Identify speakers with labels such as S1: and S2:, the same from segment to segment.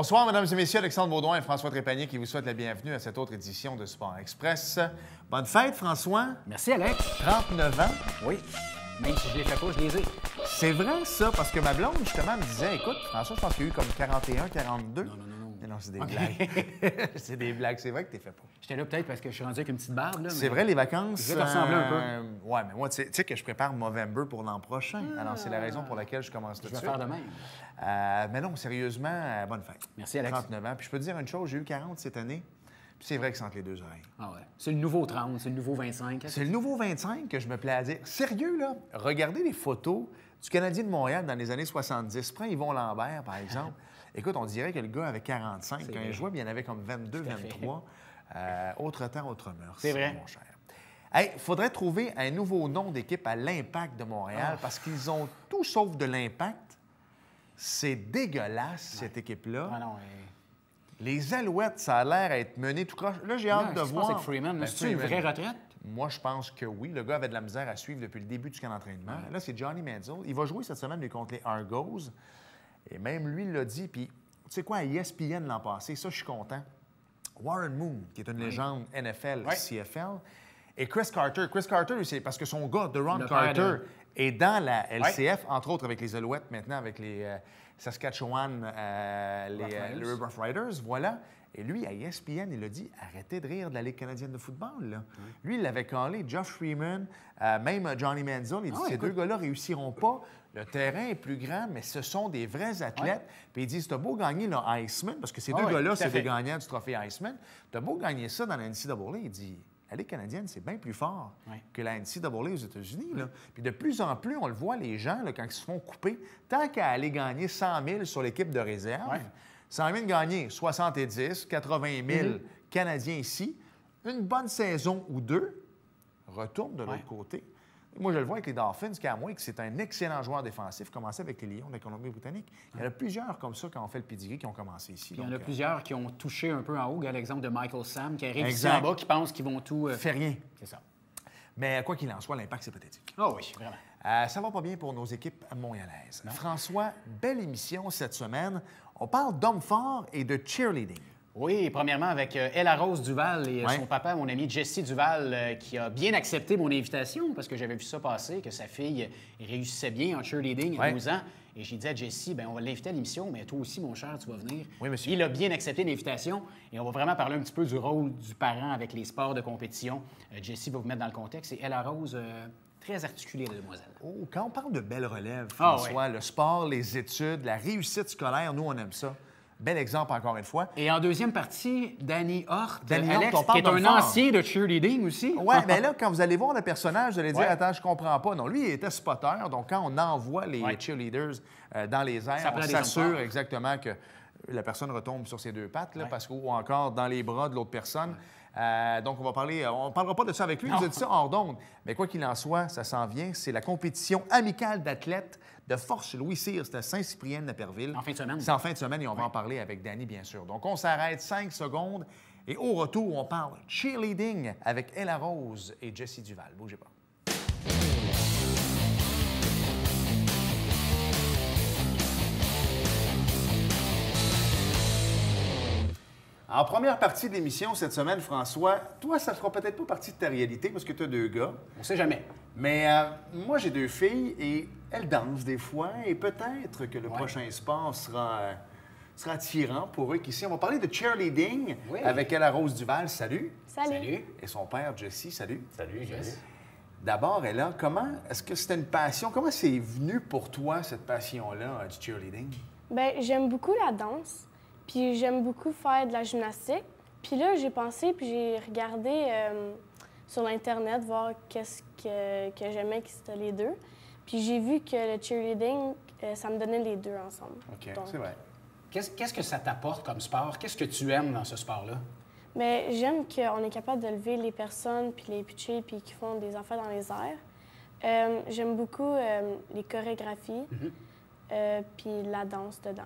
S1: Bonsoir, mesdames et messieurs. Alexandre Baudouin et François Trépanier qui vous souhaitent la bienvenue à cette autre édition de Sport Express. Bonne fête, François.
S2: Merci, Alex.
S1: 39 ans.
S2: Oui. Même si je les fais pas, je les ai.
S1: C'est vrai, ça, parce que ma blonde, justement, me disait, écoute, François, je pense qu'il y a eu comme 41, 42.
S2: Non.
S1: Non, c'est des blagues. C'est des blagues. C'est vrai que tu fait pas.
S2: J'étais là peut-être parce que je suis rendu avec une petite barbe.
S1: C'est vrai, les vacances.
S2: Je vais te ressembler un peu.
S1: Ouais, mais moi, tu sais que je prépare Movember pour l'an prochain. Alors, c'est la raison pour laquelle je commence tout de
S2: Je vais
S1: suite.
S2: faire de même.
S1: Mais non, sérieusement, bonne fête.
S2: Merci, Alex.
S1: 39 ans. Puis je peux te dire une chose, j'ai eu 40 cette année. Puis c'est vrai que c'est entre les deux oreilles.
S2: Ah ouais. C'est le nouveau 30, c'est le nouveau 25.
S1: C'est le nouveau 25 que je me plais à dire. Sérieux, là, regardez les photos du Canadien de Montréal dans les années 70. Prends Yvon Lambert, par exemple. Écoute, on dirait que le gars avait 45. Quand il jouait, il y en avait comme 22, 23. Autre temps, autre mœurs.
S2: C'est vrai.
S1: Mon cher. Hey, faudrait trouver un nouveau nom d'équipe à l'Impact de Montréal parce qu'ils ont tout sauf de l'Impact. C'est dégueulasse, cette équipe-là.
S2: Ah non,
S1: Les Alouettes, ça a l'air d'être mené tout croche. Là, j'ai hâte de voir.
S2: Avec Freeman,
S1: Ben,
S2: c'est une vraie retraite?
S1: Moi, je pense que oui. Le gars avait de la misère à suivre depuis le début du camp d'entraînement. Là, c'est Johnny Manziel. Il va jouer cette semaine lui, contre les Argos. Et même lui, il l'a dit. Puis, tu sais quoi, à ESPN l'an passé, ça, je suis content. Warren Moon, qui est une légende NFL, CFL. Et Chris Carter. Chris Carter, c'est parce que son gars, Deron Carter, est dans la LCF, entre autres avec les Alouettes, maintenant avec les Saskatchewan, les Rough Riders, voilà. Et lui, à ESPN, il a dit « Arrêtez de rire de la Ligue canadienne de football. » là. Lui, il l'avait collé, Josh Freeman, même Johnny Manziel. Il dit « Ces deux gars-là réussiront pas. Le terrain est plus grand, mais ce sont des vrais athlètes. Puis il dit « T'as beau gagner le Iceman, parce que ces deux gars-là, c'est des gagnants du trophée Iceman. T'as beau gagner ça dans la NCAA. » Il dit « La Ligue canadienne, c'est bien plus fort que la NCAA aux États-Unis. Là. Puis de plus en plus, on le voit, les gens, là, quand ils se font couper, tant qu'à aller gagner 100 000 sur l'équipe de réserve, 100 000 gagnés, 70, 80 000 Canadiens ici, une bonne saison ou deux, retourne de l'autre côté. Et moi, je le vois avec les Dolphins, Camoué, que c'est un excellent joueur défensif, commencé avec les Lions de la Colombie-Britannique. Il y en a plusieurs comme ça, quand on fait le pedigree, qui ont commencé ici.
S2: Il y en a plusieurs qui ont touché un peu en haut. Il y a l'exemple de Michael Sam, qui arrive ici en bas, qui pense qu'ils vont tout...
S1: Fait rien.
S2: C'est ça.
S1: Mais quoi qu'il en soit, l'impact, c'est pathétique.
S2: Ah oui, vraiment.
S1: Ça va pas bien pour nos équipes montréalaises. François, belle émission cette semaine. On parle d'hommes forts et de cheerleading.
S2: Oui, premièrement avec Ella Rose Duval et son papa, mon ami Jesse Duval, qui a bien accepté mon invitation parce que j'avais vu ça passer, que sa fille réussissait bien en cheerleading à 12 ans. Et j'ai dit à Jesse, bien, on va l'inviter à l'émission, mais toi aussi, mon cher, tu vas venir.
S1: Oui, monsieur.
S2: Il a bien accepté l'invitation et on va vraiment parler un petit peu du rôle du parent avec les sports de compétition. Jesse va vous mettre dans le contexte. Et Ella Rose... très articulée, la demoiselle.
S1: Oh, quand on parle de belle relève, François, le sport, les études, la réussite scolaire, nous, on aime ça. Bel exemple, encore une fois.
S2: Et en deuxième partie, Danny Hort,
S1: Alex,
S2: qui est un ancien de cheerleading aussi.
S1: Oui, mais là, quand vous allez voir le personnage, vous allez dire,
S2: Ouais.
S1: attends, je comprends pas. Non, lui, il était spotter, donc quand on envoie les cheerleaders dans les airs, on s'assure exactement que la personne retombe sur ses deux pattes, là, parce ou encore dans les bras de l'autre personne. Donc, on ne parlera pas de ça avec lui, vous êtes ça hors d'onde. Mais quoi qu'il en soit, ça s'en vient. C'est la compétition amicale d'athlètes de Force Louis Cyr. C'est à Saint-Cyprien-de-Naperville.
S2: En fin de semaine.
S1: C'est en fin de semaine et on va en parler avec Danny, bien sûr. Donc, on s'arrête 5 secondes et au retour, on parle cheerleading avec Ella Rose et Jesse Duval. Bougez pas. En première partie de l'émission cette semaine, François, toi, ça ne fera peut-être pas partie de ta réalité parce que tu as deux gars.
S2: On sait jamais.
S1: Mais moi, j'ai deux filles et elles dansent des fois et peut-être que le prochain sport sera attirant pour eux qu'ici. On va parler de cheerleading avec Ella Rose Duval. Salut.
S3: Salut.
S1: Et son père, Jesse. Salut.
S2: Salut, Jess.
S1: D'abord, Ella, est-ce que c'était une passion? Comment c'est venu pour toi, cette passion-là du cheerleading?
S3: Bien, j'aime beaucoup la danse, puis j'aime beaucoup faire de la gymnastique. Puis là, j'ai pensé, puis j'ai regardé sur l'Internet, voir qu'est-ce que j'aimais, que c'était les deux. Puis j'ai vu que le cheerleading, ça me donnait les deux ensemble.
S1: OK, c'est vrai.
S2: Qu'est-ce que ça t'apporte comme sport? Qu'est-ce que tu aimes dans ce sport-là?
S3: Mais j'aime qu'on est capable de lever les personnes, puis les pitcher, puis qu'ils font des affaires dans les airs. J'aime beaucoup les chorégraphies, puis la danse dedans.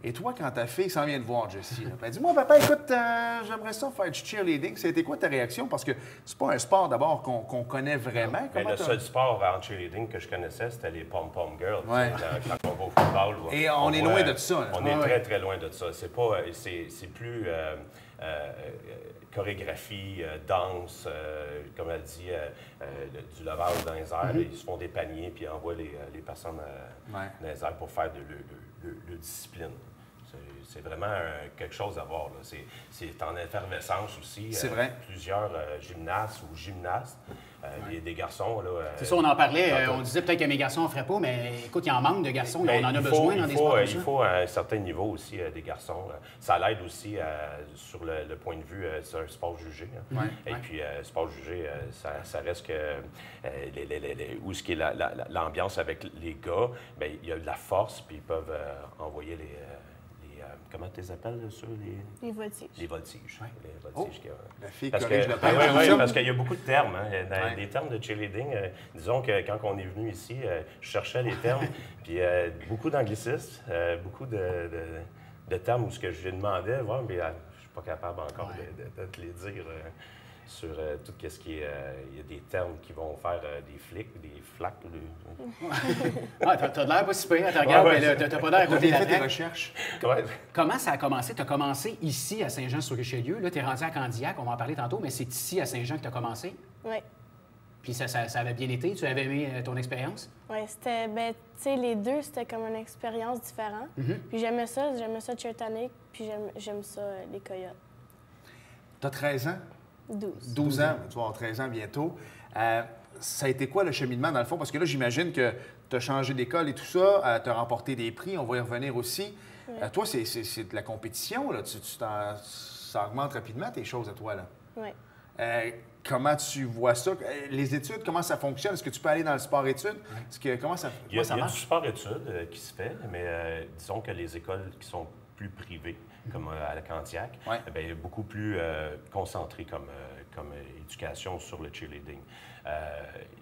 S1: Et toi, quand ta fille s'en vient de voir, Jessie, elle dit, moi, papa, écoute, j'aimerais ça faire du cheerleading. C'était quoi ta réaction? Parce que c'est pas un sport d'abord qu'on connaît vraiment.
S4: Mais le seul sport en cheerleading que je connaissais, c'était les pom-pom girls.
S1: Ouais.
S4: Quand on va au football.
S1: Et on est loin de ça. Là.
S4: On est très, très loin de ça. C'est plus chorégraphie, danse, comme elle dit, du lavage dans les airs. Ils se font des paniers puis ils envoient les personnes dans les airs pour faire de discipline. C'est vraiment quelque chose à voir. C'est en effervescence aussi.
S1: C'est vrai.
S4: Plusieurs gymnastes ou gymnastes, des garçons.
S2: C'est ça, on en parlait. On disait peut-être que mes garçons ne feraient pas, mais écoute, il en manque de garçons. On en a besoin dans des sports comme ça.
S4: Il faut à un certain niveau aussi des garçons. Ça l'aide aussi sur le point de vue, c'est un sport jugé. Et puis, sport jugé, ça reste que où ce qui est l'ambiance avec les gars, bien, il y a de la force, puis ils peuvent envoyer les comment tu les appelles, ça?
S3: Les voltiges.
S4: Les voltiges.
S2: Ouais.
S4: Les voltiges
S1: la fille
S4: parce
S1: corrige le père.
S4: Oui, parce qu'il y a beaucoup de termes. Des termes de cheerleading. Disons que quand on est venu ici, je cherchais les termes, puis beaucoup d'anglicistes, beaucoup de termes où ce que je lui demandais, mais je ne suis pas capable encore de te les dire. Sur tout ce qui est... Il y a des termes qui vont faire des flics, des flacs.
S2: T'as l'air pas si pire, tu regardes, mais t'as pas l'air à côté de
S1: fait
S2: la
S1: des recherches.
S2: Comment ça a commencé? Tu as commencé ici, à Saint-Jean-sur-Richelieu. Là, tu es rendu à Candiac, on va en parler tantôt, mais c'est ici, à Saint-Jean, que tu as commencé?
S3: Oui.
S2: Puis ça avait bien été? Tu avais aimé ton expérience?
S3: Oui, c'était... Ben, tu sais, les deux, c'était comme une expérience différente. Puis j'aimais ça Cheertonic, puis j'aime ça, les Coyotes.
S1: Tu as 13 ans?
S3: 12
S1: ans, tu vas avoir 13 ans bientôt. Ça a été quoi le cheminement, dans le fond? Parce que là, j'imagine que tu as changé d'école et tout ça, tu as remporté des prix, on va y revenir aussi. Toi, c'est de la compétition, là. Ça augmente rapidement tes choses à toi, là.
S3: Oui.
S1: Comment tu vois ça? Les études, comment ça fonctionne? Est-ce que tu peux aller dans le sport-études? Comment ça
S4: Il y a
S1: marche?
S4: du sport-études qui se fait, mais disons que les écoles qui sont plus privées, comme à la Candiac, bien, beaucoup plus concentrées comme éducation sur le cheerleading.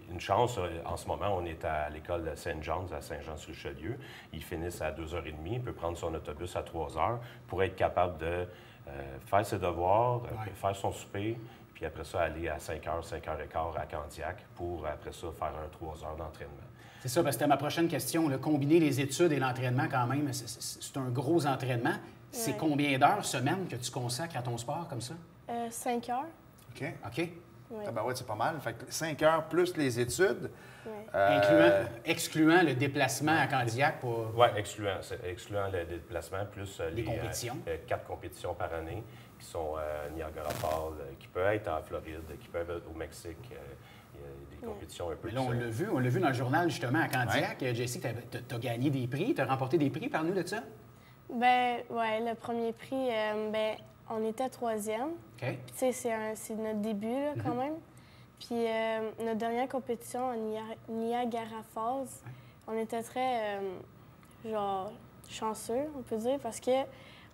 S4: Une chance, en ce moment, on est à l'école de St. John's à Saint-Jean-sur-Richelieu. Ils finissent à 2h30. Il peut prendre son autobus à 3h pour être capable de faire ses devoirs, faire son souper, puis après ça, aller à 5h, 5h15 à Candiac pour, après ça, faire un 3 heures d'entraînement.
S2: C'est ça, parce que c'était ma prochaine question. Combiner les études et l'entraînement, quand même, c'est un gros entraînement. C'est combien d'heures semaine que tu consacres à ton sport comme ça?
S3: 5 heures.
S1: OK.
S2: OK.
S3: Oui.
S1: Ah ben ouais, c'est pas mal. Fait que 5 heures plus les études.
S2: Excluant le déplacement à Candiac pour...
S4: Oui, excluant le déplacement, plus les
S2: compétitions.
S4: 4 compétitions par année qui sont à Niagara Falls, qui peuvent être en Floride, qui peuvent être au Mexique. Il y a des compétitions un peu
S2: Mais là, on l'a vu dans le journal, justement, à Candiac. Jessie, tu as gagné des prix, tu as remporté des prix. Parle-nous de ça.
S3: Ben ouais, le premier prix, on était 3e.
S2: OK.
S3: Puis tu sais, c'est notre début, là, quand même. Puis notre dernière compétition à Niagara Falls, on était très, chanceux, on peut dire, parce que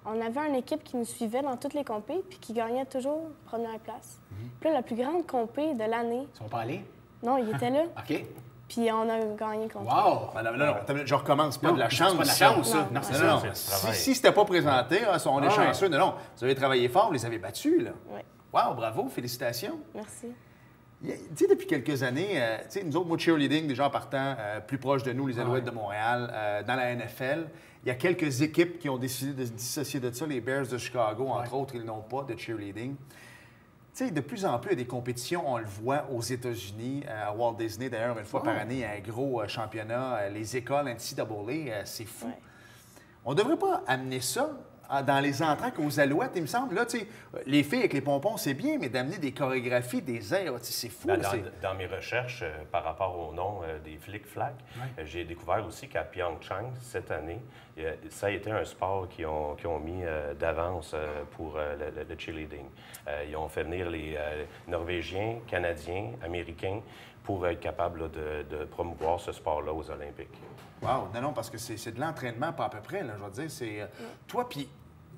S3: on avait une équipe qui nous suivait dans toutes les compés puis qui gagnait toujours première place. Puis là, la plus grande compé de l'année...
S2: Ils sont pas allés?
S3: Non, ils étaient là.
S2: OK.
S3: Puis on a gagné contre
S2: Wow!
S1: Non, je recommence pas de la chance.
S2: C'est pas de la chance, ça.
S3: Non.
S2: C'est ça.
S1: Non, si c'était pas présenté, on est chanceux. Non, vous avez travaillé fort, vous les avez battus, là.
S3: Oui.
S1: Wow, bravo, félicitations.
S3: Merci.
S1: Tu sais, depuis quelques années, nous autres, moi, cheerleading, déjà en partant plus proche de nous, les Alouettes de Montréal, dans la NFL, il y a quelques équipes qui ont décidé de se dissocier de ça. Les Bears de Chicago, entre autres, ils n'ont pas de cheerleading. Tu sais, de plus en plus, il y a des compétitions, on le voit aux États-Unis, à Walt Disney, d'ailleurs, une fois par année, il y a un gros championnat, les écoles NCAA, c'est fou.
S3: Ouais.
S1: On ne devrait pas amener ça dans les entraques aux Alouettes, il me semble. Là, tu sais, les filles avec les pompons, c'est bien, mais d'amener des chorégraphies, des airs, c'est fou.
S4: Dans mes recherches par rapport au nom des flic-flac, j'ai découvert aussi qu'à Pyeongchang, cette année, ça a été un sport qu'ils ont mis d'avance pour le cheerleading. Ils ont fait venir les Norvégiens, Canadiens, Américains pour être capables de promouvoir ce sport-là aux Olympiques.
S1: Wow! Non, parce que c'est de l'entraînement, pas à peu près, là, je veux dire. C'est toi, puis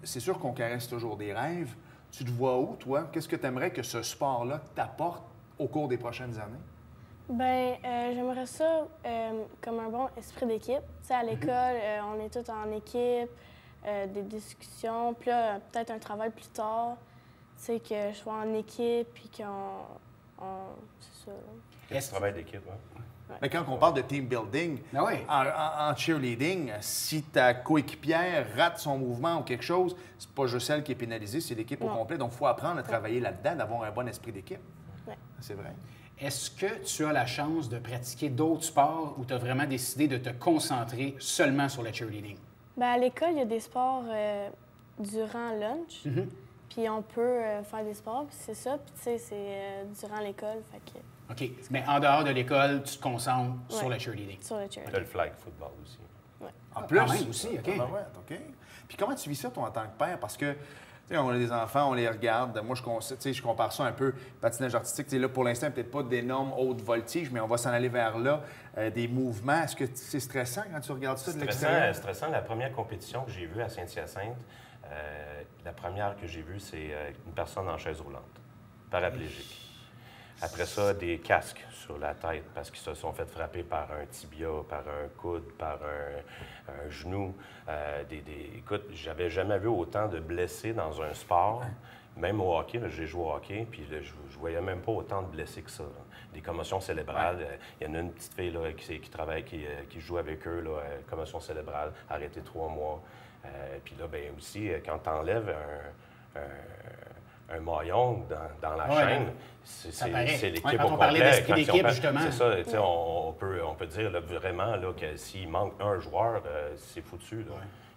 S1: c'est sûr qu'on caresse toujours des rêves. Tu te vois où, toi? Qu'est-ce que tu aimerais que ce sport-là t'apporte au cours des prochaines années?
S3: Ben, j'aimerais ça comme un bon esprit d'équipe. Tu sais, à l'école, on est tous en équipe. des discussions, puis là, peut-être un travail plus tard, tu sais, que je sois en équipe, puis c'est ça.
S4: C'est un travail d'équipe, hein?
S1: Mais quand on parle de team building, en cheerleading, si ta coéquipière rate son mouvement ou quelque chose, c'est pas juste elle qui est pénalisée, c'est l'équipe au complet. Donc, il faut apprendre à travailler là-dedans, d'avoir un bon esprit d'équipe.
S3: Ouais.
S1: C'est vrai.
S2: Est-ce que tu as la chance de pratiquer d'autres sports ou tu as vraiment décidé de te concentrer seulement sur le cheerleading?
S3: Bien, à l'école, il y a des sports durant lunch. Puis on peut faire des sports, puis c'est ça. Puis tu sais, c'est durant l'école, fait que...
S2: OK. Mais en dehors de l'école, tu te concentres sur le cheerleading.
S3: Sur le
S4: Tu as
S3: cheerleading.
S4: le flag football aussi.
S3: Ouais.
S1: En plus?
S2: Quand même aussi, OK.
S1: Ah, ouais, OK. Puis comment tu vis ça, toi, en tant que père? Parce que, tu sais, on a des enfants, on les regarde. Moi, je compare ça un peu, patinage artistique. Tu sais, là, pour l'instant, peut-être pas d'énormes hautes voltiges, mais on va s'en aller vers là. Des mouvements. Est-ce que c'est stressant quand tu regardes ça de l'extérieur?
S4: Stressant. La première compétition que j'ai vue à Saint-Hyacinthe, la première que j'ai vue, c'est une personne en chaise roulante, paraplégique. Après ça, des casques sur la tête parce qu'ils se sont fait frapper par un tibia, par un coude, par un genou. Écoute, j'avais jamais vu autant de blessés dans un sport. Même au hockey, j'ai joué au hockey, puis là, je voyais même pas autant de blessés que ça. Là. Des commotions cérébrales. Il y en a une petite fille là, qui travaille, qui joue avec eux, là, commotion cérébrale, arrêtée 3 mois. Puis là, bien aussi, quand tu enlèves un maillon dans la chaîne, c'est l'équipe au complet.
S2: On parlait d'esprit d'équipe, justement.
S4: C'est ça, on peut dire là, vraiment là, que s'il manque un joueur, c'est foutu. Là.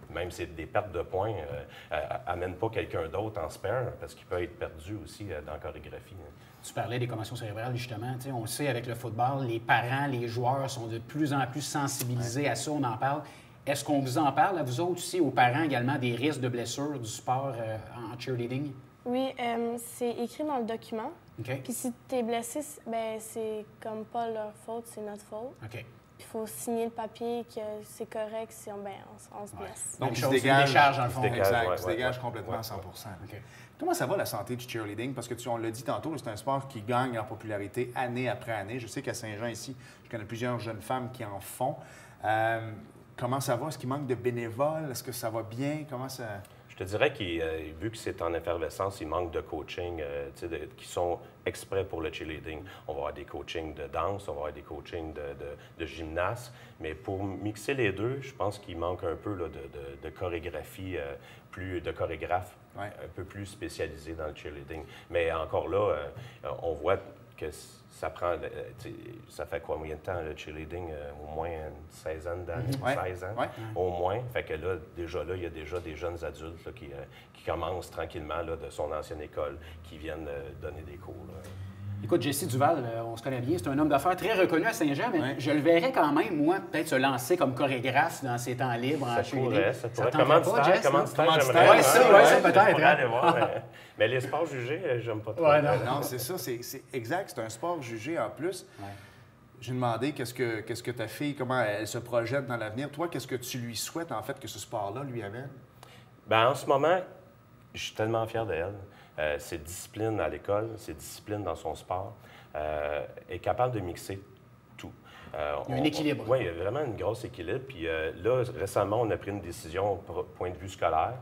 S4: Même si c'est des pertes de points, amène pas quelqu'un d'autre en spare parce qu'il peut être perdu aussi dans la chorégraphie. Hein.
S2: Tu parlais des commotions cérébrales, justement. On le sait, avec le football, les parents, les joueurs sont de plus en plus sensibilisés à ça, on en parle. Est-ce qu'on vous en parle, à vous autres aussi, aux parents également, des risques de blessures du sport en cheerleading?
S3: Oui, c'est écrit dans le document.
S2: OK.
S3: Puis si tu es blessé, ben c'est comme pas leur faute, c'est notre faute.
S2: OK.
S3: Il faut signer le papier que c'est correct si on se blesse.
S1: Donc,
S2: Même
S1: tu
S2: chose,
S1: dégages,
S2: une décharge, dans le fond.
S1: Exact, tu dégages complètement
S4: ouais,
S1: à 100
S2: OK.
S1: Comment ça va, la santé du cheerleading? Parce que on l'a dit tantôt, c'est un sport qui gagne en popularité année après année. Je sais qu'à Saint-Jean, ici, je connais plusieurs jeunes femmes qui en font. Comment ça va? Est-ce qu'il manque de bénévoles? Est-ce que ça va bien? Comment ça...
S4: Je te dirais que vu que c'est en effervescence, il manque de coaching qui sont exprès pour le cheerleading. On va avoir des coachings de danse, on va avoir des coachings de gymnase, mais pour mixer les deux, je pense qu'il manque un peu là, de chorégraphie, de chorégraphes un peu plus spécialisés dans le cheerleading. Mais encore là, on voit que ça prend... ça fait quoi, combien de temps, le cheerleading? Au moins une 16 d'années, 16 ans, au moins. Fait que là, il y a déjà des jeunes adultes là, qui commencent tranquillement là, de son ancienne école, qui viennent donner des cours. Là.
S2: Écoute, Jesse Duval, on se connaît bien, c'est un homme d'affaires très reconnu à Saint-Jean, mais je le verrais quand même, moi, peut-être se lancer comme chorégraphe dans ses temps libres en cheerleading.
S4: Ça pourrait.
S1: Commanditaire,
S2: j'aimerais. Oui, ça, peut-être.
S4: Aller voir, mais les sports jugés, j'aime pas trop.
S1: Non, c'est ça, c'est exact. C'est un sport jugé en plus. Ouais. J'ai demandé qu'est-ce que ta fille, comment elle se projette dans l'avenir. Toi, qu'est-ce que tu lui souhaites, en fait, que ce sport-là lui amène?
S4: Bien, en ce moment, je suis tellement fier d'elle. C'est discipline à l'école, c'est discipline dans son sport. Elle est capable de mixer tout.
S2: Il y a un équilibre.
S4: Oui, il y a vraiment un gros équilibre. Puis là, récemment, on a pris une décision point de vue scolaire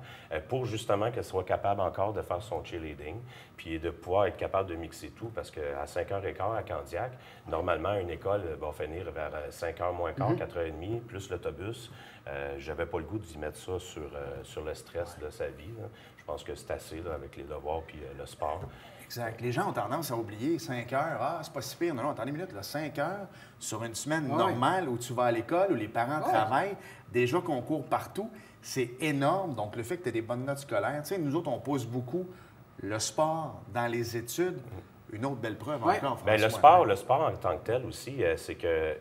S4: pour justement qu'elle soit capable encore de faire son cheerleading puis de pouvoir être capable de mixer tout parce qu'à 5h15 à Candiac, normalement, une école va finir vers 5h moins quart, 4h30, plus l'autobus. J'avais pas le goût d'y mettre ça sur le stress de sa vie. Là. Je pense que c'est assez là, avec les devoirs puis le sport.
S1: Exact. Les gens ont tendance à oublier 5 heures. Ah, c'est pas si pire. Non, attendez une minute, là, 5 heures sur une semaine normale où tu vas à l'école, où les parents travaillent, déjà qu'on court partout, c'est énorme. Donc, le fait que tu aies des bonnes notes scolaires, tu sais, nous autres, on pousse beaucoup le sport dans les études. Une autre belle preuve encore, François.
S4: Bien, le sport en tant que tel aussi, c'est que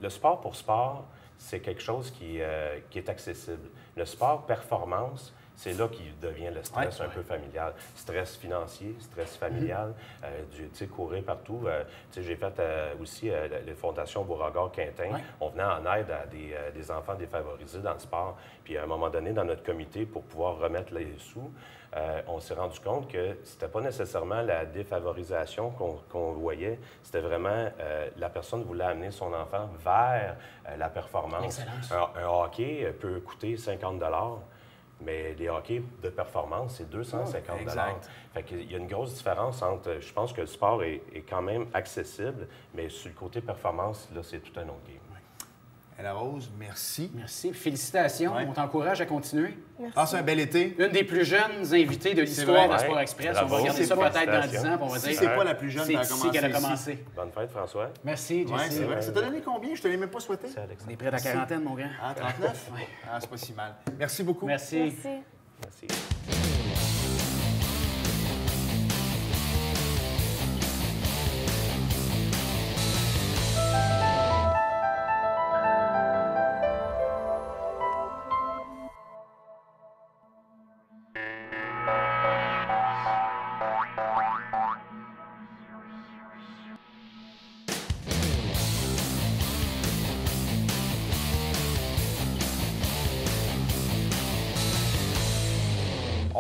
S4: le sport pour sport, c'est quelque chose qui est accessible. Le sport performance, c'est là qu'il devient le stress un peu familial. Stress financier, stress familial, tu sais, courir partout. Tu sais, j'ai fait aussi les fondations Beauregard-Quintin. On venait en aide à des enfants défavorisés dans le sport. Puis à un moment donné, dans notre comité, pour pouvoir remettre les sous, on s'est rendu compte que c'était pas nécessairement la défavorisation qu'on voyait, c'était vraiment la personne voulait amener son enfant vers la performance. Un hockey peut coûter 50 $. Mais les hockey de performance, c'est 250
S1: Exact.
S4: Fait qu'il y a une grosse différence entre... Je pense que le sport est quand même accessible, mais sur le côté performance, là, c'est tout un autre game.
S1: Ella Rose, merci.
S2: Merci. Félicitations.
S1: Ouais.
S2: On t'encourage à continuer.
S3: Merci.
S1: Passe un bel été.
S2: Une des plus jeunes invitées de l'histoire de Sport Express.
S4: Bravo.
S2: On va regarder
S1: C'est
S2: ça
S1: pas-
S2: peut-être dans 10 ans. Puis on va
S1: Si
S2: dire,
S1: c'est pas la plus jeune qui a
S2: c'est
S1: commencé
S2: ici qu'elle a
S1: ici.
S2: commencé.
S4: Bonne fête, François.
S2: Merci,
S1: Oui,
S2: Jesse.
S1: c'est vrai. Ça t'a donné combien? Je te l'ai même pas souhaité.
S4: C'est Alexandre.
S2: On est près de la quarantaine, mon grand.
S1: Ah, 39? Ah, c'est pas si mal. Merci beaucoup.
S2: Merci.
S3: Merci.
S4: Merci.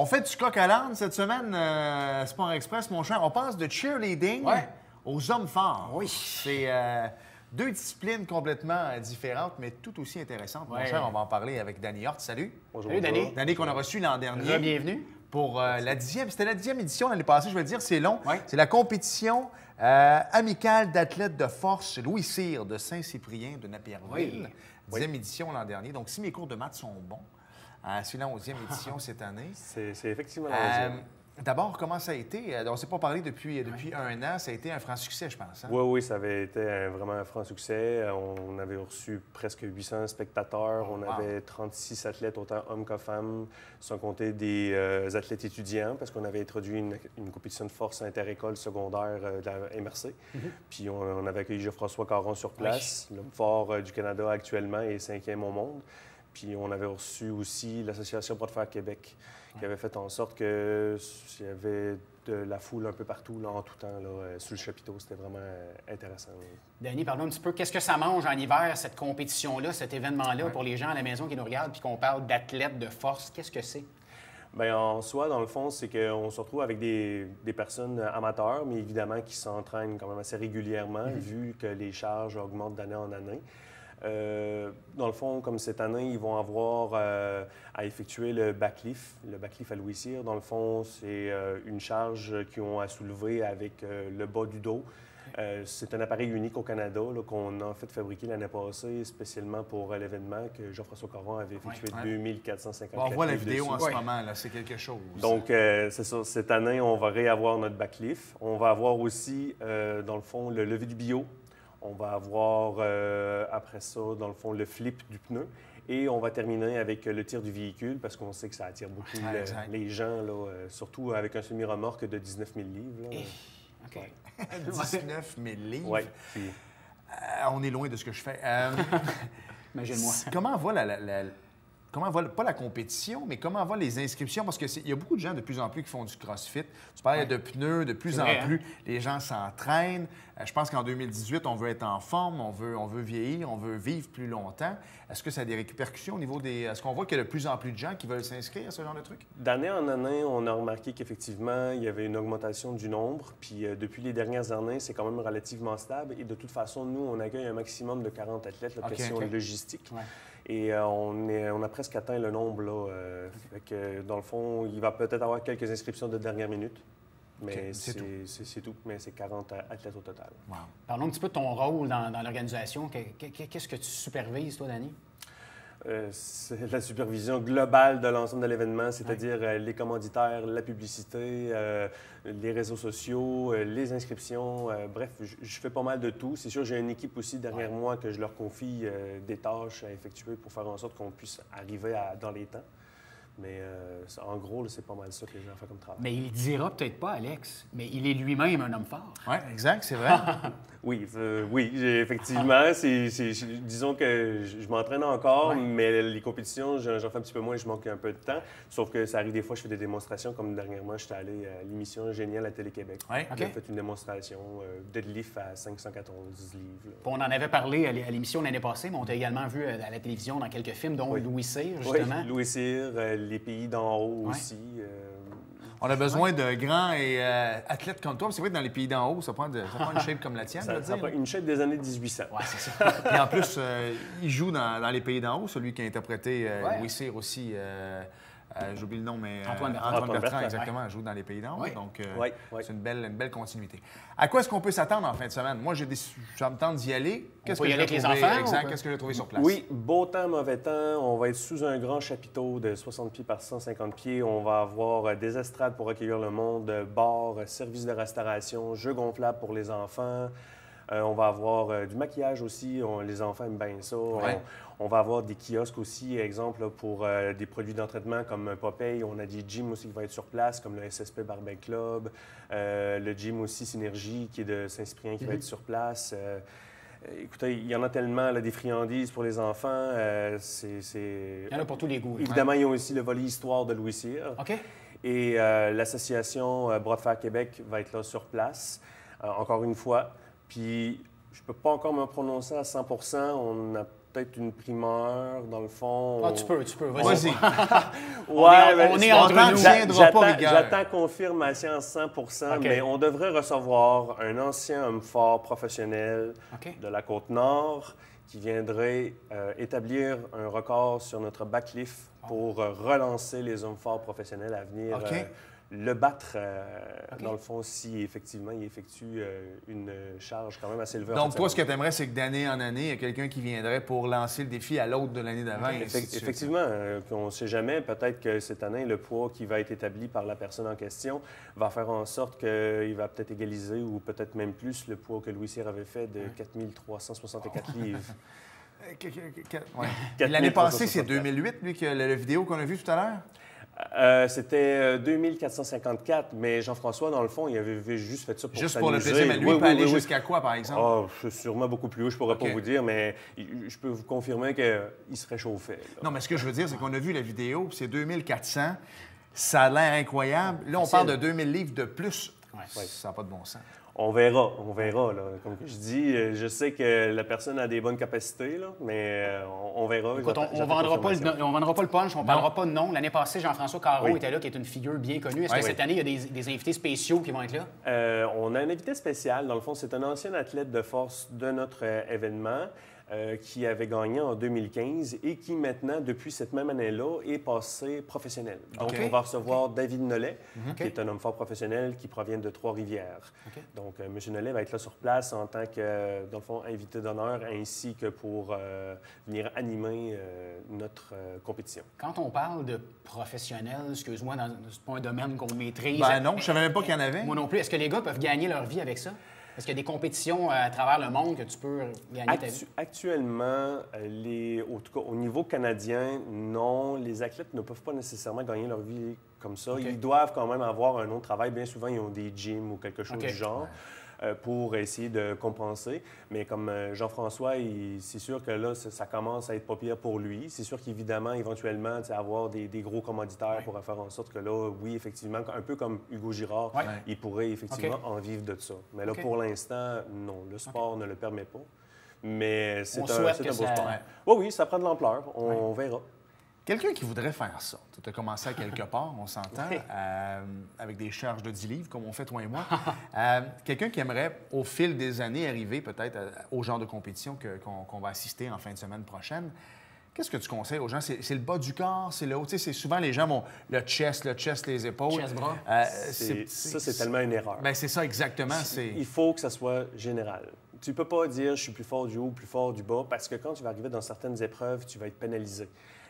S1: On fait du coq à l'âne cette semaine, Sport Express, mon cher. On passe de cheerleading aux hommes forts.
S2: Oui.
S1: C'est deux disciplines complètement différentes, mais tout aussi intéressantes. Mon
S2: Ouais.
S1: cher, on va en parler avec Danny Hort. Salut.
S4: Bonjour.
S2: Salut, Danny.
S1: Danny qu'on a reçu l'an dernier.
S2: Bienvenue.
S1: Pour la 10e, c'était la 10e édition l'année passée, je vais le dire, c'est long.
S2: Ouais.
S1: C'est la compétition amicale d'athlètes de force Louis Cyr de Saint-Cyprien de Napierville.
S2: Oui.
S1: 10e édition l'an dernier. Donc, si mes cours de maths sont bons, c'est la 11e édition cette année.
S5: C'est effectivement la 11e.
S1: D'abord, comment ça a été? On ne s'est pas parlé depuis un an. Ça a été un franc succès, je pense. Hein?
S5: Oui, oui, ça avait été vraiment un franc succès. On avait reçu presque 800 spectateurs. On avait 36 athlètes, autant hommes que femmes, sans compter des athlètes étudiants, parce qu'on avait introduit une compétition de force inter-école secondaire de la MRC. Puis on avait accueilli Jean-François Caron sur place, l'homme fort du Canada actuellement et 5e au monde. Puis on avait reçu aussi l'Association Bras de fer Québec, qui avait fait en sorte qu'il y avait de la foule un peu partout, là, en tout temps, là, sous le chapiteau. C'était vraiment intéressant.
S2: Danny, parle-nous un petit peu. Qu'est-ce que ça mange en hiver, cette compétition-là, cet événement-là, pour les gens à la maison qui nous regardent, puis qu'on parle d'athlètes de force? Qu'est-ce que c'est?
S5: Bien, en soi, dans le fond, c'est qu'on se retrouve avec des personnes amateurs, mais évidemment qui s'entraînent quand même assez régulièrement, vu que les charges augmentent d'année en année. Dans le fond, comme cette année, ils vont avoir à effectuer le backlift à Louis Cyr. Dans le fond, c'est une charge qu'ils ont à soulever avec le bas du dos. C'est un appareil unique au Canada qu'on a en fait fabriqué l'année passée, spécialement pour l'événement que Jean-François Caron avait effectué 2454
S1: Bon, on voit la
S5: livres
S1: vidéo
S5: dessus.
S1: en ce moment, là, c'est quelque chose.
S5: Donc, c'est ça. Cette année, on va réavoir notre backlift. On va avoir aussi, dans le fond, le lever du bio. On va avoir, après ça, dans le fond, le flip du pneu. Et on va terminer avec le tir du véhicule, parce qu'on sait que ça attire beaucoup les gens, là, surtout avec un semi-remorque de 19 000 livres. Là.
S2: OK.
S1: 19 000 livres.
S5: Oui. Puis,
S1: On est loin de ce que je fais.
S2: Imagine-moi.
S1: Comment va, pas la compétition, mais comment vont les inscriptions? Parce qu'il y a beaucoup de gens de plus en plus qui font du CrossFit. Tu parlais de pneus, de plus en plus, les gens s'entraînent. Je pense qu'en 2018, on veut être en forme, on veut vieillir, on veut vivre plus longtemps. Est-ce que ça a des répercussions au niveau des... Est-ce qu'on voit qu'il y a de plus en plus de gens qui veulent s'inscrire à ce genre de truc?
S5: d'année en année, on a remarqué qu'effectivement, il y avait une augmentation du nombre. Puis depuis les dernières années, c'est quand même relativement stable. Et de toute façon, nous, on accueille un maximum de 40 athlètes, la question logistique.
S2: Ouais.
S5: Et on a presque atteint le nombre, là. Fait que, dans le fond, il va peut-être avoir quelques inscriptions de dernière minute. Mais c'est tout. Mais c'est 40 athlètes au total.
S1: Wow.
S2: Parlons un petit peu de ton rôle dans l'organisation. Qu'est-ce que tu supervises, toi, Danny?
S5: C'est la supervision globale de l'ensemble de l'événement, c'est-à-dire les commanditaires, la publicité, les réseaux sociaux, les inscriptions. Bref, je fais pas mal de tout. C'est sûr, j'ai une équipe aussi derrière moi que je leur confie des tâches à effectuer pour faire en sorte qu'on puisse arriver dans les temps. Mais en gros, c'est pas mal ça que j'ai à faire comme travail.
S2: Mais il dira peut-être pas, Alex, mais il est lui-même un homme fort.
S1: Oui, exact, c'est vrai.
S5: Oui, effectivement. Disons que je m'entraîne encore, mais les compétitions, j'en fais un petit peu moins et je manque un peu de temps. Sauf que ça arrive des fois, je fais des démonstrations, comme dernièrement, j'étais allé à l'émission Génial à Télé-Québec.
S1: Ouais.
S5: J'ai fait une démonstration deadlift à 514 livres. Là.
S2: On en avait parlé à l'émission l'année passée, mais on t'a également vu à la télévision dans quelques films, dont Louis Cyr, justement.
S5: Oui, Louis Cyr, les pays d'en haut aussi.
S1: On a besoin de grands et athlètes comme toi. C'est vrai que dans les pays d'en haut, ça prend une shape comme la tienne.
S5: Ça prend une shape des années 1800.
S2: Oui, c'est ça.
S1: Et en plus, il joue dans les pays d'en haut, celui qui a interprété Louis Cyr aussi J'oublie le nom, mais
S2: Antoine Bertrand.
S5: Antoine Bertrand,
S1: exactement, elle joue dans les Pays d'Or.
S2: Oui.
S1: Donc,
S5: Oui.
S1: c'est une belle continuité. À quoi est-ce qu'on peut s'attendre en fin de semaine? Moi, ça me tente d'y aller.
S2: Qu'est-ce que y aller avec les enfants?
S1: Qu'est-ce que j'ai trouvé sur place?
S5: Oui, beau temps, mauvais temps. On va être sous un grand chapiteau de 60 pieds par 150 pieds. On va avoir des estrades pour accueillir le monde, bars, services de restauration, jeux gonflables pour les enfants. On va avoir du maquillage aussi. Les enfants aiment bien ça.
S1: Ouais.
S5: On va avoir des kiosques aussi, exemple, là, pour des produits d'entraînement comme Popeye. On a des gyms aussi qui vont être sur place, comme le SSP Barbell Club. Le gym aussi Synergie, qui est de Saint-Cyprien, qui va être sur place. Écoutez, il y en a tellement, là, des friandises pour les enfants.
S2: Il y en a pour tous les goûts.
S5: Évidemment, il y a aussi le volet histoire de Louis Cyr.
S2: OK.
S5: Et l'association Bras de fer Québec va être là sur place, encore une fois. Puis, je ne peux pas encore me prononcer à 100 % On a peut-être une primeur, dans le fond.
S2: Ah, tu peux,
S1: Vas-y.
S2: On est entre nous.
S5: J'attends confirmation à 100 %
S2: OK.
S5: mais on devrait recevoir un ancien homme fort professionnel
S2: OK.
S5: de la Côte-Nord qui viendrait établir un record sur notre backlift pour relancer les hommes forts professionnels à venir
S1: OK.
S5: le battre,
S2: OK.
S5: dans le fond, si effectivement il effectue une charge quand même assez élevée.
S1: Donc, toi, ce que tu aimerais, c'est que d'année en année, il y a quelqu'un qui viendrait pour lancer le défi à l'autre de l'année d'avant. et ainsi de suite.
S5: Effectivement, on ne sait jamais. Peut-être que cette année, le poids qui va être établi par la personne en question va faire en sorte qu'il va peut-être égaliser ou peut-être même plus le poids que Louis Cyr avait fait de 4364 livres.
S1: Ouais. L'année passée, c'est 2008, lui, que la vidéo qu'on a vue tout à l'heure?
S5: C'était 2454, mais Jean-François, dans le fond, il avait juste fait ça pour
S1: Juste pour le
S5: s'amuser.
S1: plaisir, mais lui,
S5: Oui,
S1: il peut
S5: oui,
S1: aller
S5: oui, oui.
S1: jusqu'à quoi, par exemple?
S5: Ah, sûrement beaucoup plus haut, je ne pourrais
S1: OK.
S5: pas vous dire, mais je peux vous confirmer qu'il se réchauffait. Là.
S1: Non, mais ce que je veux dire, c'est qu'on a vu la vidéo, puis c'est 2400. Ça a l'air incroyable. Là, on
S2: Facile.
S1: parle de 2000 livres de plus.
S2: Ouais.
S1: Ça n'a pas de bon sens.
S5: On verra. Là. Comme je dis, je sais que la personne a des bonnes capacités, là, mais on verra.
S2: Écoute, on
S5: J'attends
S2: ne vendra pas le punch, on ne
S1: Non.
S2: parlera pas de nom. L'année passée, Jean-François Carreau
S5: Oui.
S2: était là, qui est une figure bien connue. Est-ce que
S1: Oui.
S2: cette année, il y a des invités spéciaux qui vont être là?
S5: On a un invité spécial. Dans le fond, c'est un ancien athlète de force de notre événement qui avait gagné en 2015 et qui maintenant, depuis cette même année-là, est passé professionnel. Donc,
S1: OK.
S5: on va recevoir David Nollet,
S2: OK.
S5: qui est un homme fort professionnel qui provient de Trois-Rivières.
S2: OK.
S5: Donc, M. Nollet va être là sur place en tant que, dans le fond, invité d'honneur, ainsi que pour venir animer notre compétition.
S2: Quand on parle de professionnels, excuse-moi, c'est pas un domaine qu'on maîtrise.
S1: Ben non, je savais même pas qu'il y en avait.
S2: Moi non plus. Est-ce que les gars peuvent gagner leur vie avec ça? Est-ce qu'il y a des compétitions à travers le monde que tu peux gagner ta vie?
S5: Actuellement, en tout cas, au niveau canadien, non, les athlètes ne peuvent pas nécessairement gagner leur vie comme ça.
S2: OK.
S5: Ils doivent quand même avoir un autre travail. Bien souvent, ils ont des gyms ou quelque chose
S2: OK.
S5: du genre. Pour essayer de compenser. Mais comme Jean-François, c'est sûr que là, ça commence à être pas pire pour lui. C'est sûr qu'évidemment, éventuellement, avoir des gros commanditaires pourraient faire en sorte que là, oui, effectivement, un peu comme Hugo Girard,
S2: Ouais.
S5: il pourrait effectivement
S2: OK.
S5: en vivre de ça. Mais là,
S2: OK.
S5: pour l'instant, non, le sport ne le permet pas. Mais c'est
S2: On
S5: un
S2: souhaite que
S5: beau
S2: ça-
S5: sport.
S2: Ouais.
S5: Oui, oui, ça prend de l'ampleur. On verra.
S1: Quelqu'un qui voudrait faire ça. Tu as commencé à quelque part, on s'entend,
S5: Oui.
S1: avec des charges de 10 livres, comme on fait toi et moi. Quelqu'un qui aimerait, au fil des années, arriver peut-être au genre de compétition qu'on va assister en fin de semaine prochaine. Qu'est-ce que tu conseilles aux gens? C'est le bas du corps, c'est le haut. Tu sais, c'est souvent les gens vont le chest, les épaules.
S2: Chest-bras.
S5: Ça, c'est tellement une erreur.
S1: Ben, c'est ça, exactement.
S5: Il faut que ça soit général. Tu ne peux pas dire je suis plus fort du haut, plus fort du bas, parce que quand tu vas arriver dans certaines épreuves, tu vas être pénalisé.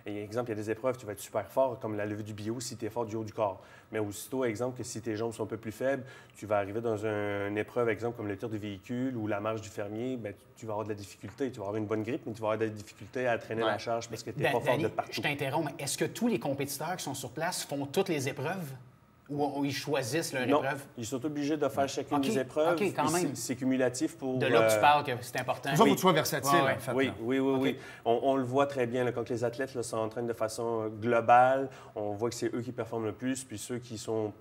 S5: Et, exemple, il y a des épreuves, tu vas être super fort, comme la levée du bio, si tu es fort du haut du corps. Mais aussitôt, exemple, que si tes jambes sont un peu plus faibles, tu vas arriver dans une épreuve, exemple, comme le tir du véhicule ou la marche du fermier, bien, tu vas avoir de la difficulté. Tu vas avoir une bonne grippe, mais tu vas avoir de la difficulté à traîner la charge parce que tu n'es pas fort
S2: Danny,
S5: de partout.
S2: je t'interromps, mais est-ce que tous les compétiteurs qui sont sur place font toutes les épreuves ou ils choisissent leur
S5: Non,
S2: épreuve?
S5: ils sont obligés de faire chacune
S2: OK,
S5: des épreuves.
S2: OK, quand
S5: Et
S2: même.
S5: c'est cumulatif pour...
S2: De là que tu parles que c'est important.
S1: Pour ça, il faut que tu sois versatile,
S2: Ouais, ouais.
S1: en fait.
S5: Oui,
S1: là.
S5: oui. On le voit très bien là, quand les athlètes là, s'entraînent de façon globale. On voit que c'est eux qui performent le plus, puis ceux qui sont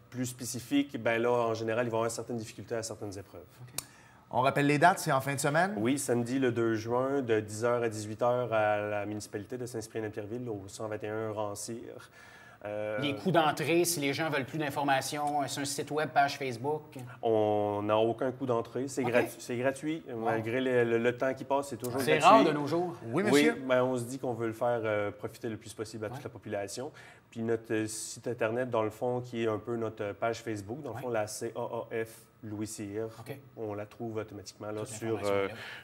S5: plus spécifiques, bien là, en général, ils vont avoir certaines difficultés à certaines épreuves.
S1: On rappelle les dates, c'est en fin de semaine?
S5: Oui, samedi le 2 juin, de 10h à 18h à la municipalité de Saint-Cyprien-de-Pierreville, au 121 Rancir.
S2: Les coûts d'entrée, si les gens veulent plus d'informations, c'est un site web, page Facebook?
S5: On n'a aucun coût d'entrée. C'est gratuit. Malgré le temps qui passe, c'est toujours gratuit.
S2: C'est rare de nos jours.
S1: Oui, monsieur.
S5: Oui, ben, on se dit qu'on veut le faire profiter le plus possible à toute la population. Puis notre site Internet, dans le fond, qui est un peu notre page Facebook, dans le fond, la CAAF Louis Cyr, on la trouve automatiquement là,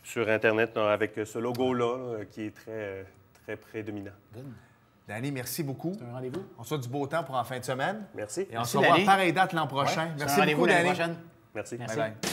S5: sur Internet avec ce logo-là qui est très, très prédominant.
S2: Good.
S1: Danny, merci beaucoup.
S2: C'est un rendez-vous.
S1: On souhaite du beau temps pour en fin de semaine.
S5: Merci.
S1: Et on se revoit à pareille date l'an prochain. Merci beaucoup, Danny.
S2: Prochaine.
S5: Merci.
S2: Merci.
S1: Bye bye.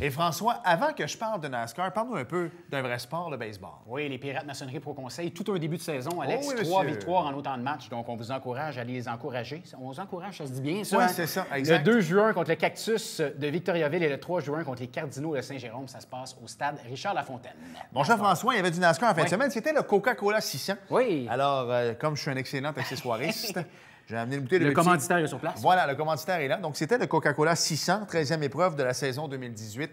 S1: Et François, avant que je parle de NASCAR, parle-nous un peu d'un vrai sport, le baseball.
S2: Oui, les Pirates Maçonnerie Pro Conseil, tout un début de saison, Alex.
S1: Oh oui,
S2: 3
S1: monsieur.
S2: victoires en autant de matchs, donc on vous encourage à les encourager. On vous encourage, ça se dit bien, ça?
S1: Oui,
S2: hein?
S1: c'est ça, exact.
S2: Le 2 juin contre le Cactus de Victoriaville et le 3 juin contre les Cardinaux de Saint-Jérôme, ça se passe au stade Richard-Lafontaine.
S1: Mon cher François, il y avait du NASCAR en fin de semaine. C'était le Coca-Cola 600.
S2: Oui.
S1: Alors, comme je suis un excellent accessoiriste, j'ai amené une bouteille de
S2: Le
S1: Pepsi.
S2: commanditaire est sur place.
S1: Voilà, le commanditaire est là. Donc, c'était le Coca-Cola 600, 13e épreuve de la saison 2018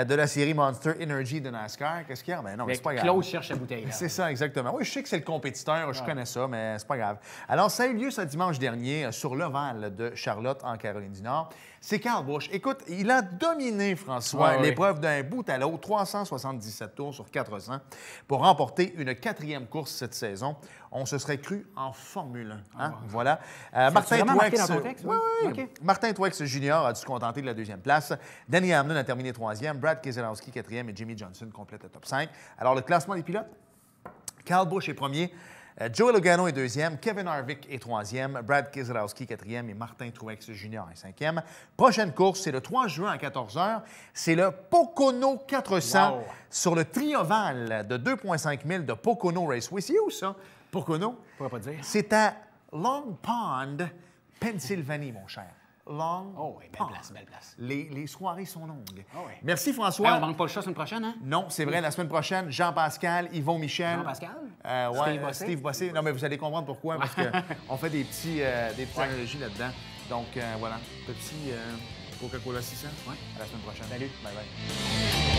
S1: de la série Monster Energy de NASCAR. Qu'est-ce qu'il y a? Ben non, mais c'est pas grave.
S2: Claude cherche la bouteille. Là.
S1: C'est ça, exactement. Oui, je sais que c'est le compétiteur, je connais ça, mais c'est pas grave. Alors, ça a eu lieu ce dimanche dernier sur l'Oval de Charlotte, en Caroline du Nord. C'est Kyle Busch. Écoute, il a dominé, François, l'épreuve d'un bout à l'autre, 377 tours sur 400, pour remporter une 4e course cette saison. On se serait cru en Formule 1. Hein? Voilà. Martin Truex. Oui. Okay. Martin Truex Jr. a dû se contenter de la 2e place. Danny Hamlin a terminé 3e. Brad Keselowski 4e et Jimmy Johnson complète le top 5. Alors, le classement des pilotes, Kyle Busch est premier. Joey Logano est 2e, Kevin Harvick est 3e, Brad Keselowski 4e et Martin Truex Jr. est 5e. Prochaine course, c'est le 3 juin à 14h. C'est le Pocono 400 sur le trioval de 2,5 milles de Pocono Raceway. C'est où ça, Pocono?
S2: Je pourrais pas dire.
S1: C'est à Long Pond, Pennsylvanie, mon cher. Long
S2: Oh oui, belle place, belle place.
S1: Les soirées sont longues.
S2: Oh oui.
S1: Merci, François.
S2: On manque pas le chat la semaine prochaine, hein?
S1: Non, c'est vrai, la semaine prochaine, Jean-Pascal, Yvon Michel.
S2: Jean-Pascal?
S1: Steve Bossé. Non, mais vous allez comprendre pourquoi, parce qu'on fait des petites analogies là-dedans. Donc, voilà, petit Coca-Cola 600. À la semaine prochaine.
S2: Salut.
S1: Bye bye.